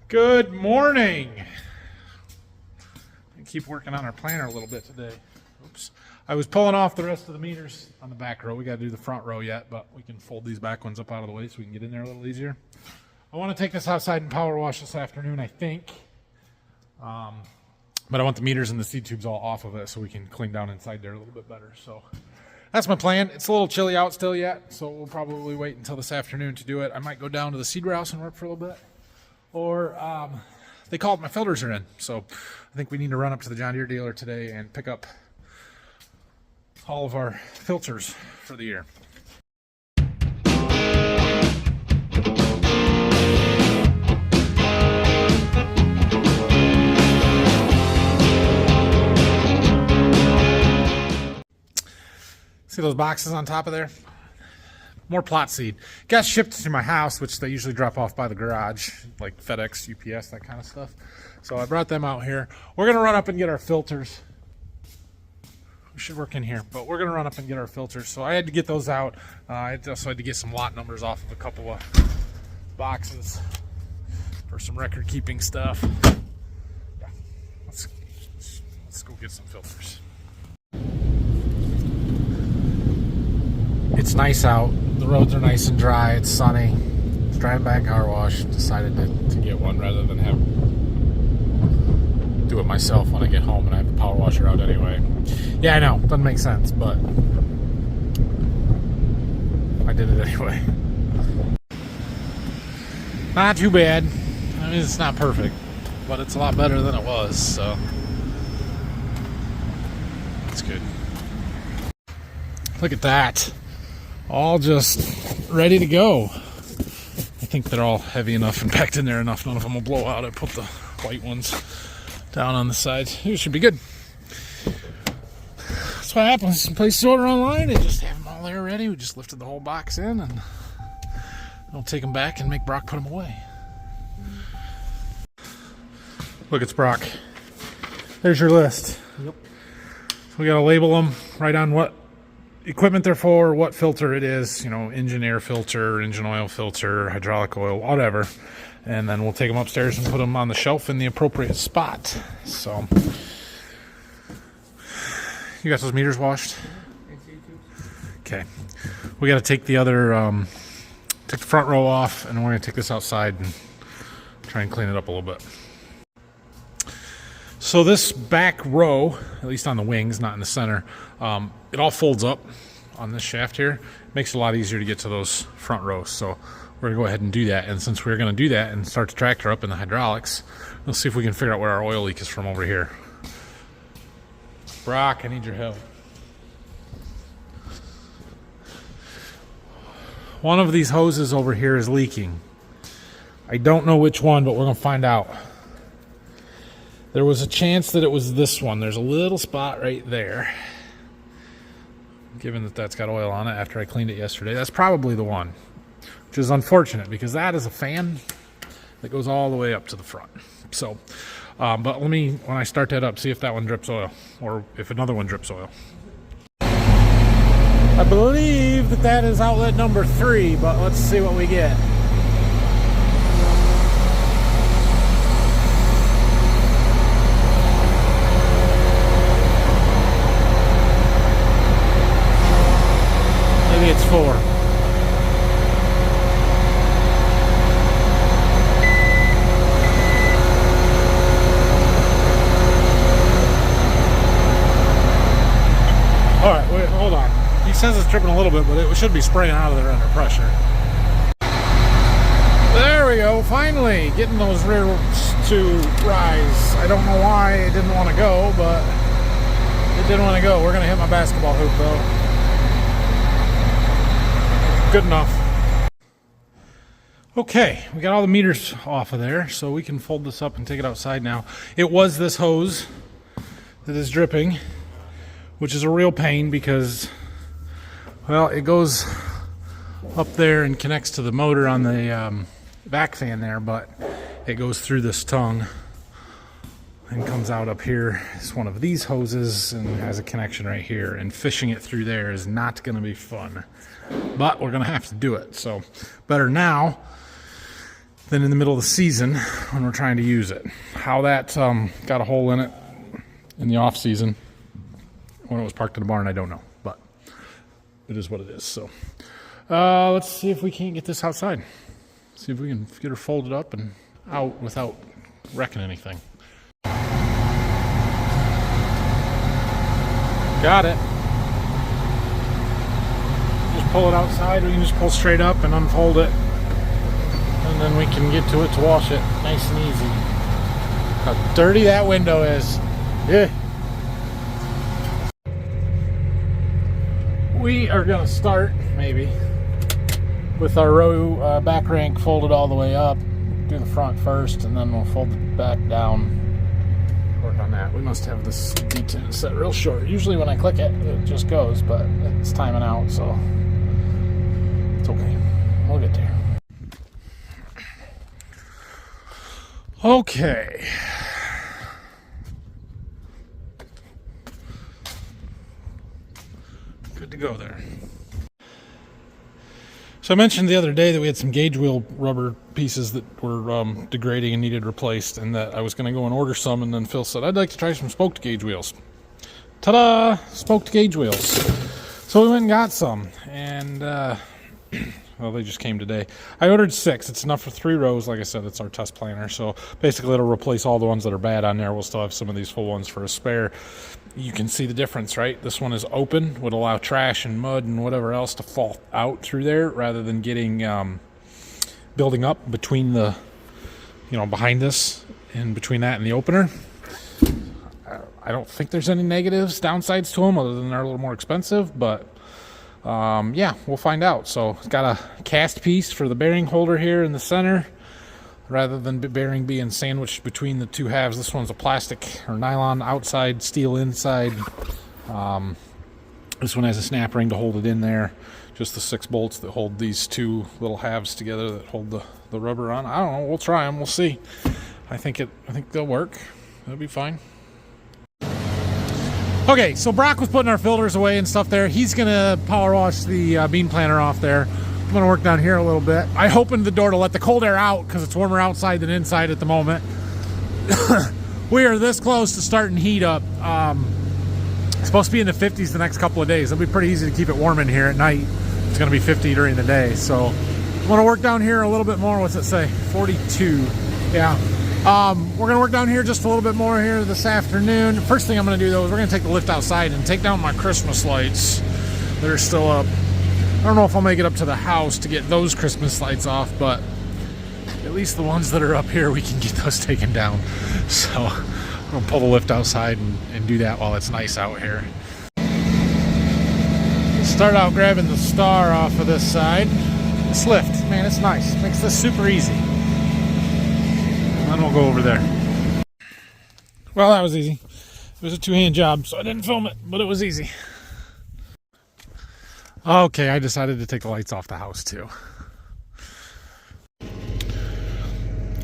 Good morning. I keep working on our planner a little bit today. Oops. I was pulling off the rest of the meters on the back row. We got to do the front row yet, but we can fold these back ones up out of the way so we can get in there a little easier. I want to take this outside and power wash this afternoon, I think. But I want the meters and the seed tubes all off of it so we can clean down inside there a little bit better. So that's my plan. It's a little chilly out still yet, so we'll probably wait until this afternoon to do it. I might go down to the seed warehouse and work for a little bit. Or they called, my filters are in. So I think we need to run up to the John Deere dealer today and pick up all of our filters for the year. See those boxes on top of there? More plot seed. Got shipped to my house, which they usually drop off by the garage, like FedEx, UPS, that kind of stuff. So I brought them out here. We're going to run up and get our filters. We should work in here, but we're going to run up and get our filters. So I had to get those out. I also had to get some lot numbers off of a couple of boxes for some record keeping stuff. Yeah. Let's go get some filters. It's nice out. The roads are nice and dry. It's sunny. It's driving back car wash. Decided to get one rather than do it myself when I get home and I have the power washer out anyway. Yeah, I know. Doesn't make sense, but I did it anyway. Not too bad. I mean, it's not perfect, but it's a lot better than it was, so it's good. Look at that. All just ready to go. I think they're all heavy enough and packed in there enough. None of them will blow out. I put the white ones down on the sides. It should be good. That's what happens. Some places order online, they just have them all there ready. We just lifted the whole box in and I'll take them back and make Brock put them away. Look, it's Brock. There's your list. Yep. So we gotta label them, write on what equipment they're for, what filter it is, you know, engine air filter, engine oil filter, hydraulic oil, whatever. And then we'll take them upstairs and put them on the shelf in the appropriate spot. So, you got those meters washed? Okay. We got to take the other, take the front row off, and we're going to take this outside and try and clean it up a little bit. So this back row, at least on the wings, not in the center, it all folds up on this shaft here. It makes it a lot easier to get to those front rows. So we're gonna go ahead and do that. And since we're gonna do that and start the tractor up in the hydraulics, we'll see if we can figure out where our oil leak is from over here. Brock, I need your help. One of these hoses over here is leaking. I don't know which one, but we're gonna find out. There was a chance that it was this one. There's a little spot right there. Given that that's got oil on it after I cleaned it yesterday, that's probably the one, which is unfortunate because that is a fan that goes all the way up to the front. So, but let me, when I start that up, see if that one drips oil or if another one drips oil. I believe that that is outlet number 3, but let's see what we get. Maybe it's 4. Alright, wait, hold on. He says it's dripping a little bit, but it should be spraying out of there under pressure. There we go, finally getting those rears to rise. I don't know why it didn't want to go, but it didn't want to go. We're going to hit my basketball hoop though. Good enough. Okay, we got all the meters off of there, so we can fold this up and take it outside now. It was this hose that is dripping, which is a real pain because, well, it goes up there and connects to the motor on the back fan there, but it goes through this tongue and comes out up here. It's one of these hoses and has a connection right here, and fishing it through there is not going to be fun, but we're going to have to do it. So better now than in the middle of the season when we're trying to use it. How that got a hole in it in the off season when it was parked in the barn, I don't know, but it is what it is. So let's see if we can't get this outside. See if we can get her folded up and out without wrecking anything. Got it. Just pull it outside. We can just pull straight up and unfold it, and then we can get to it to wash it nice and easy. How dirty that window is. Yeah. We are gonna start maybe with our row back rank folded all the way up. Do the front first, and then we'll fold it back down. Work on that. We must have this detent set real short. Usually when I click it, it just goes, but it's timing out, so it's okay. We'll get there. Okay. Good to go there. So I mentioned the other day that we had some gauge wheel rubber pieces that were degrading and needed replaced, and that I was going to go and order some, and then Phil said, I'd like to try some spoked gauge wheels. Ta-da! Spoked gauge wheels. So we went and got some, and well, they just came today. I ordered 6. It's enough for 3 rows. Like I said, it's our test planner, so basically it'll replace all the ones that are bad on there. We'll still have some of these full ones for a spare. You can see the difference, right? This one is open, would allow trash and mud and whatever else to fall out through there rather than getting building up between the, behind this and between that and the opener. I don't think there's any negatives, downsides to them other than they're a little more expensive, but yeah, we'll find out. So it's got a cast piece for the bearing holder here in the center. Rather than the bearing being sandwiched between the two halves, this one's a plastic or nylon outside, steel inside. This one has a snap ring to hold it in there. Just the 6 bolts that hold these two little halves together that hold the rubber on. I don't know. We'll try them. We'll see. I think they'll work. They'll be fine. Okay, so Brock was putting our filters away and stuff there. He's gonna power wash the bean planter off there. I'm gonna work down here a little bit. I opened the door to let the cold air out because it's warmer outside than inside at the moment. We are this close to starting heat up. It's supposed to be in the 50s the next couple of days. It'll be pretty easy to keep it warm in here at night. It's gonna be 50 during the day. So I'm gonna work down here a little bit more. What's it say? 42. Yeah. We're gonna work down here just a little bit more here this afternoon. First thing I'm gonna do though is we're gonna take the lift outside and take down my Christmas lights that are still up. I don't know if I'll make it up to the house to get those Christmas lights off, but at least the ones that are up here, we can get those taken down. So I'm gonna pull the lift outside and do that while it's nice out here. Start out grabbing the star off of this side. This lift, man, it's nice. Makes this super easy. And then we'll go over there. Well, that was easy. It was a 2-hand job, so I didn't film it, but it was easy. Okay, I decided to take the lights off the house too.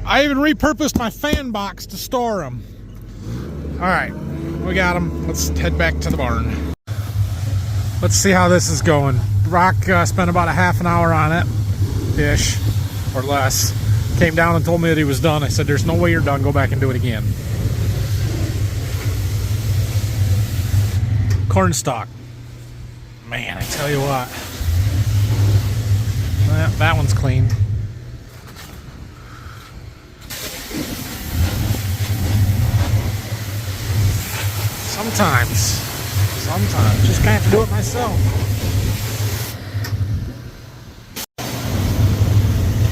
I even repurposed my fan box to store them. All right, we got them. Let's head back to the barn. Let's see how this is going. Brock spent about a half an hour on it, ish, or less. Came down and told me that he was done. I said, there's no way you're done. Go back and do it again. Corn stalk. Man, I tell you what. That one's clean. Sometimes. Just gonna have to do it myself.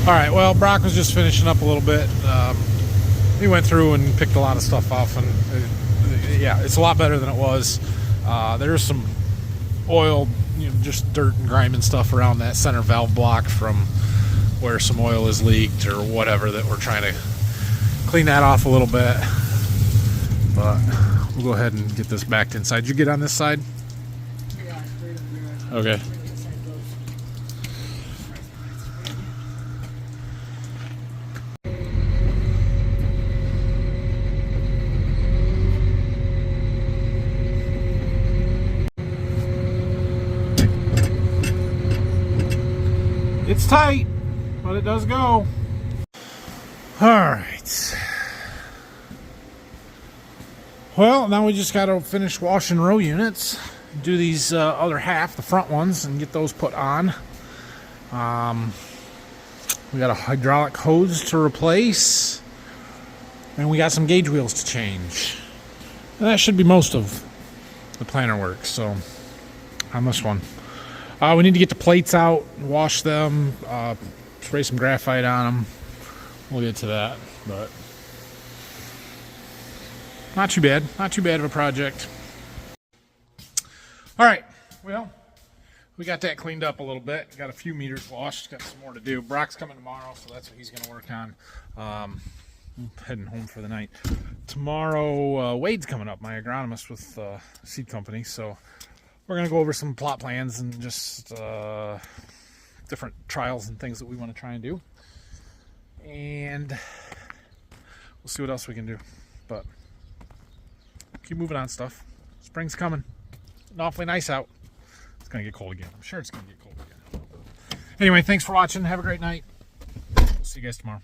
Alright, well, Brock was just finishing up a little bit. He went through and picked a lot of stuff off, and yeah, it's a lot better than it was. There's some oil, just dirt and grime and stuff around that center valve block from where some oil is leaked or whatever, that we're trying to clean that off a little bit. But we'll go ahead and get this backed inside. Did you get on this side? Yeah, right up there. Okay. It's tight, but it does go. All right. Well, now we just got to finish washing row units. Do these other half, the front ones, and get those put on. We got a hydraulic hose to replace. And we got some gauge wheels to change. And that should be most of the planter work. So, on this one. We need to get the plates out, wash them, spray some graphite on them. We'll get to that, but not too bad. Not too bad of a project. All right, well, we got that cleaned up a little bit. Got a few meters washed. Got some more to do. Brock's coming tomorrow, so that's what he's going to work on. I'm heading home for the night. Tomorrow, Wade's coming up, my agronomist with seed company, so we're going to go over some plot plans and just different trials and things that we want to try and do. And we'll see what else we can do. But keep moving on stuff. Spring's coming. It's awfully nice out. It's going to get cold again. I'm sure it's going to get cold again. Anyway, thanks for watching. Have a great night. See you guys tomorrow.